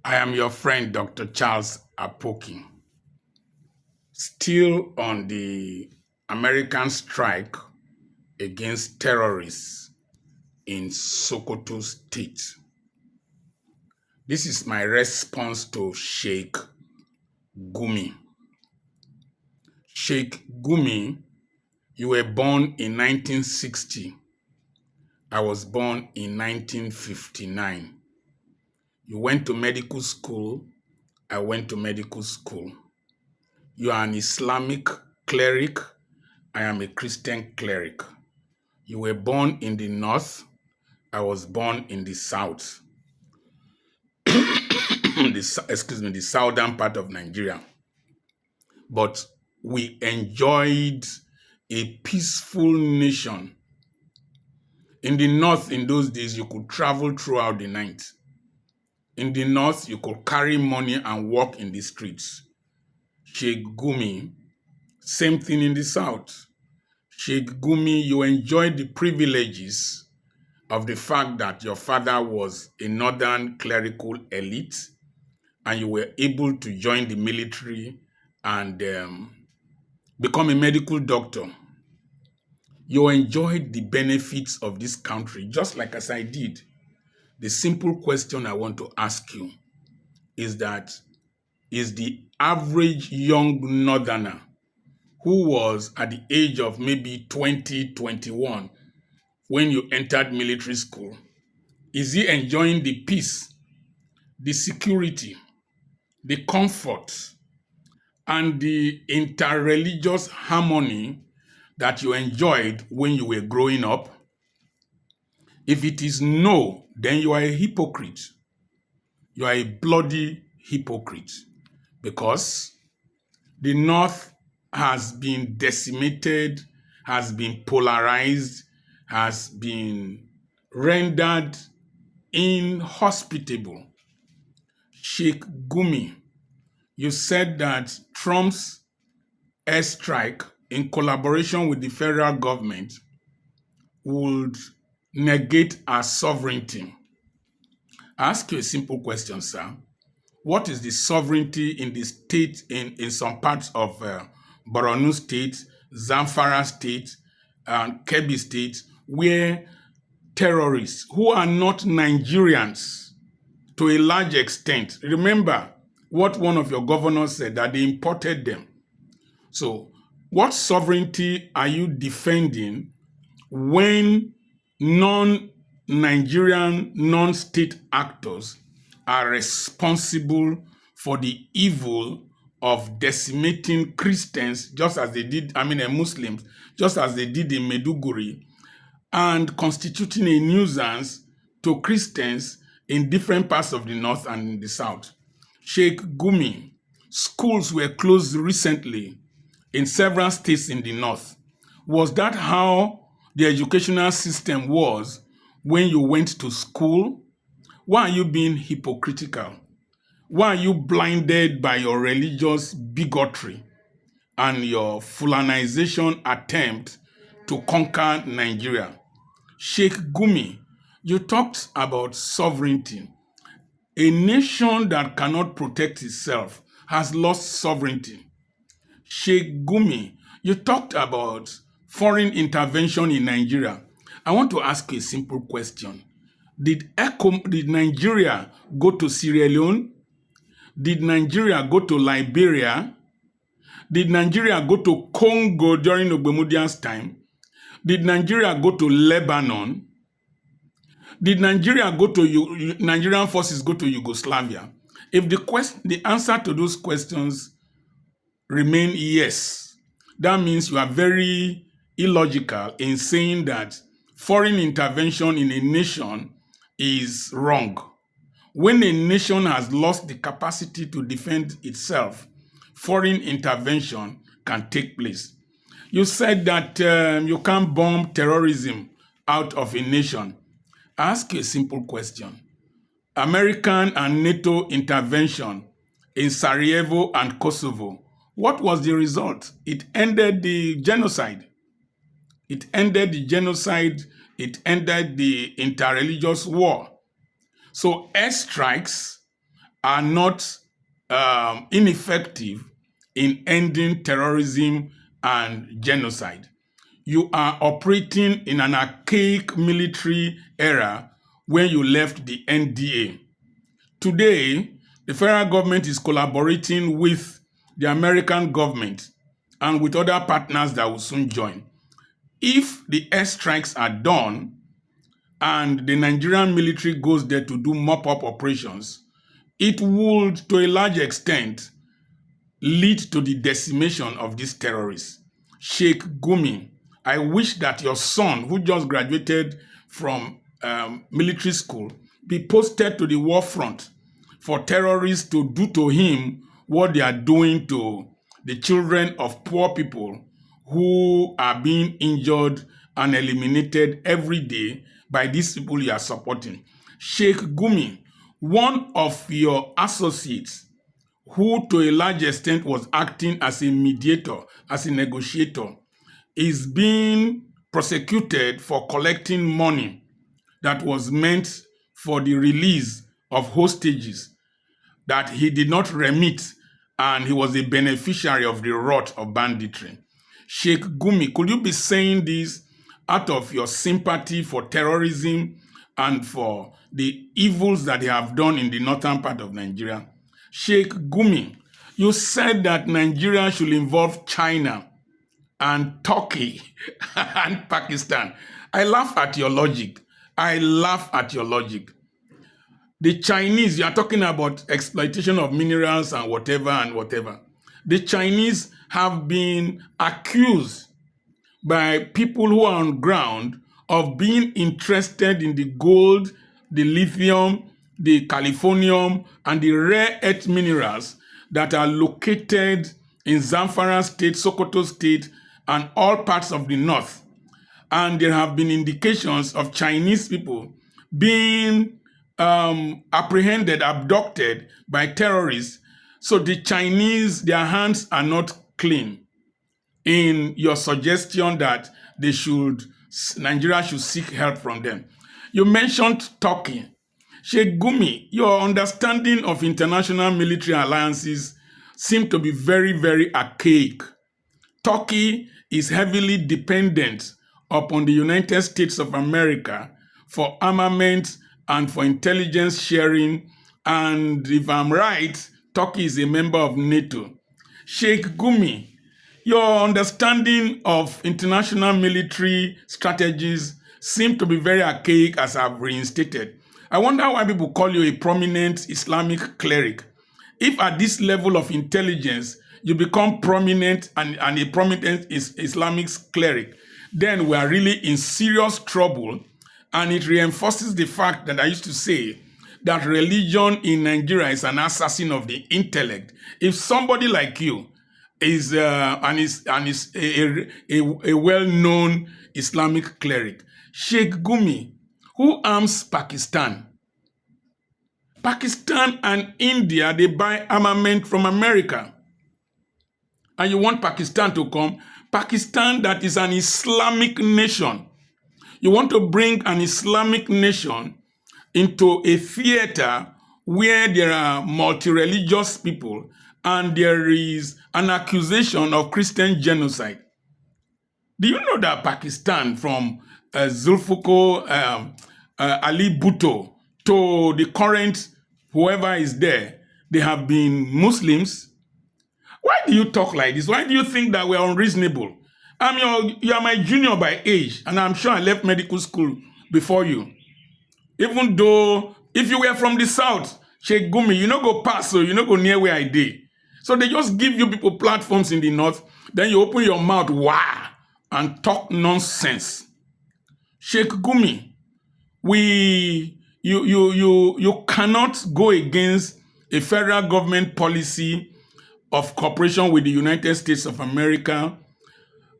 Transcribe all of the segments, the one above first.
I am your friend, Dr. Charles Apoki. Still on the American strike against terrorists in Sokoto State. This is my response to Sheikh Gumi. Sheikh Gumi, you were born in 1960. I was born in 1959. You went to medical school. I went to medical school. You are an Islamic cleric. I am a Christian cleric. You were born in the north. I was born in the south. the southern part of Nigeria. But we enjoyed a peaceful nation. In the north, in those days, you could travel throughout the night. In the north, you could carry money and walk in the streets. Sheikh Gumi, same thing in the south. Sheikh Gumi, you enjoyed the privileges of the fact that your father was a northern clerical elite and you were able to join the military and become a medical doctor. You enjoyed the benefits of this country, just like as I did. The simple question I want to ask you is that, is the average young northerner who was at the age of maybe 20, 21, when you entered military school, is he enjoying the peace, the security, the comfort, and the interreligious harmony that you enjoyed when you were growing up? If it is no, then you are a hypocrite. You are a bloody hypocrite, because the North has been decimated, has been polarized, has been rendered inhospitable. Sheikh Gumi, you said that Trump's airstrike in collaboration with the federal government would negate our sovereignty. I ask you a simple question, sir. What is the sovereignty in the state, in some parts of Borno State, Zamfara State, and Kebbi State, where terrorists who are not Nigerians to a large extent, remember what one of your governors said, that they imported them. So what sovereignty are you defending when non-Nigerian, non-state actors are responsible for the evil of decimating Christians, just as they did, Muslims, just as they did in Meduguri, and constituting a nuisance to Christians in different parts of the north and in the south? Sheikh Gumi, schools were closed recently in several states in the north. Was that how the educational system was when you went to school? Why are you being hypocritical? Why are you blinded by your religious bigotry and your Fulanization attempt to conquer Nigeria? Sheikh Gumi, you talked about sovereignty. A nation that cannot protect itself has lost sovereignty. Sheikh Gumi, you talked about foreign intervention in Nigeria. I want to ask you a simple question. Did Nigeria go to Sierra Leone? Did Nigeria go to Liberia? Did Nigeria go to Congo during Ogbemudian's time? Did Nigeria go to Lebanon? Did Nigeria go to Nigerian forces go to Yugoslavia? If the answer to those questions remain yes, that means you are very illogical in saying that foreign intervention in a nation is wrong. When a nation has lost the capacity to defend itself, foreign intervention can take place. You said that you can't bomb terrorism out of a nation. I ask you a simple question. American and NATO intervention in Sarajevo and Kosovo, what was the result? It ended the genocide. It ended the genocide. It ended the interreligious war. So airstrikes are not ineffective in ending terrorism and genocide. You are operating in an archaic military era when you left the NDA. Today, the federal government is collaborating with the American government and with other partners that will soon join. If the airstrikes are done and the Nigerian military goes there to do mop-up operations, it would, to a large extent, lead to the decimation of these terrorists. Sheikh Gumi, I wish that your son, who just graduated from military school, be posted to the war front for terrorists to do to him what they are doing to the children of poor people who are being injured and eliminated every day by these people you are supporting. Sheikh Gumi, one of your associates, who to a large extent was acting as a mediator, as a negotiator, is being prosecuted for collecting money that was meant for the release of hostages that he did not remit, and he was a beneficiary of the rot of banditry. Sheikh Gumi, could you be saying this out of your sympathy for terrorism and for the evils that they have done in the northern part of Nigeria? Sheikh Gumi, you said that Nigeria should involve China and Turkey and Pakistan. I laugh at your logic. I laugh at your logic. The Chinese, you are talking about exploitation of minerals and whatever. The Chinese have been accused by people who are on ground of being interested in the gold, the lithium, the californium, and the rare earth minerals that are located in Zamfara State, Sokoto State, and all parts of the north. And there have been indications of Chinese people being apprehended, abducted by terrorists. So the Chinese, their hands are not clean in your suggestion that Nigeria should seek help from them. You mentioned Turkey. Sheikh Gumi, your understanding of international military alliances seem to be very, very archaic. Turkey is heavily dependent upon the United States of America for armament and for intelligence sharing. And if I'm right, Turkey is a member of NATO. Sheikh Gumi, your understanding of international military strategies seem to be very archaic, as I've reinstated. I wonder why people call you a prominent Islamic cleric. If at this level of intelligence, you become prominent and a prominent Islamic cleric, then we are really in serious trouble. And it reinforces the fact that I used to say that religion in Nigeria is an assassin of the intellect. If somebody like you is a well-known Islamic cleric, Sheikh Gumi, who arms Pakistan? Pakistan and India, they buy armament from America. And you want Pakistan to come? Pakistan, that is an Islamic nation. You want to bring an Islamic nation into a theater where there are multi-religious people and there is an accusation of Christian genocide. Do you know that Pakistan, from Zulfikar Ali Bhutto to the current whoever is there, they have been Muslims? Why do you talk like this? Why do you think that we're unreasonable? You are my junior by age, and I'm sure I left medical school before you. Even though, if you were from the south, Sheikh Gumi, you no go pass, so you no go near where I did. So they just give you people platforms in the north, then you open your mouth, wow, and talk nonsense. Sheikh Gumi, you cannot go against a federal government policy of cooperation with the United States of America.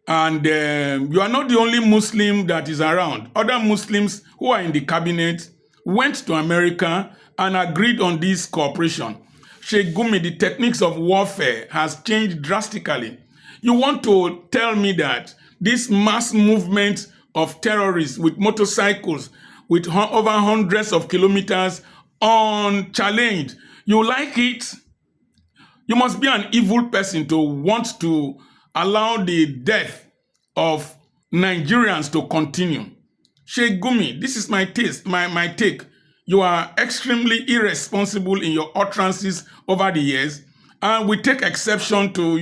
And you are not the only Muslim that is around. Other Muslims who are in the cabinet went to America and agreed on this cooperation. Sheikh Gumi, the techniques of warfare has changed drastically. You want to tell me that this mass movement of terrorists with motorcycles, with over hundreds of kilometers unchallenged, You like it? You must be an evil person to want to allow the death of Nigerians to continue. Sheikh Gumi, this is my take. You are extremely irresponsible in your utterances over the years, and we take exception to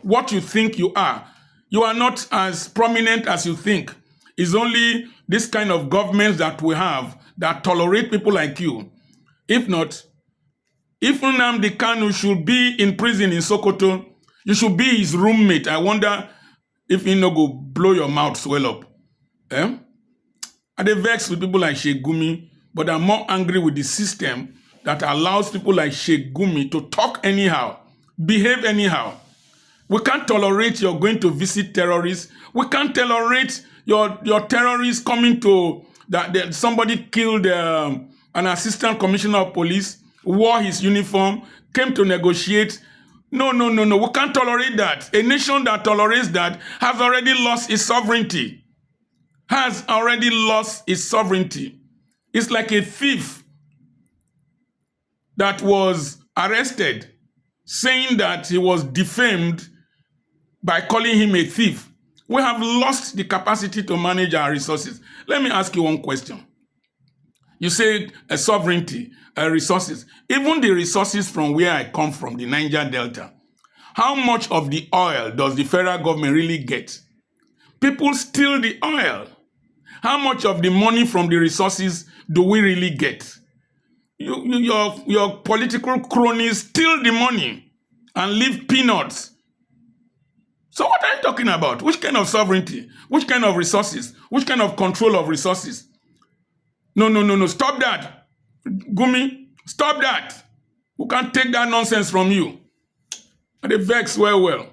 what you think you are. You are not as prominent as you think. It's only this kind of governments that we have that tolerate people like you. If not, if Nnamdi Kanu should be in prison in Sokoto, you should be his roommate. I wonder if he no go blow your mouth swell up. Eh? I dey vex with people like Sheikh Gumi, but I'm more angry with the system that allows people like Sheikh Gumi to talk anyhow, behave anyhow. We can't tolerate you're going to visit terrorists. We can't tolerate your terrorists coming to that somebody killed an assistant commissioner of police, wore his uniform, came to negotiate. No. We can't tolerate that. A nation that tolerates that has already lost its sovereignty. It's like a thief that was arrested, saying that he was defamed by calling him a thief. We have lost the capacity to manage our resources. Let me ask you one question. You say sovereignty, resources. Even the resources from where I come from, the Niger Delta, how much of the oil does the federal government really get? People steal the oil. How much of the money from the resources do we really get? Your political cronies steal the money and leave peanuts. So what are you talking about? Which kind of sovereignty? Which kind of resources? Which kind of control of resources? No. Stop that. Gumi, stop that. We can't take that nonsense from you. And they vex well.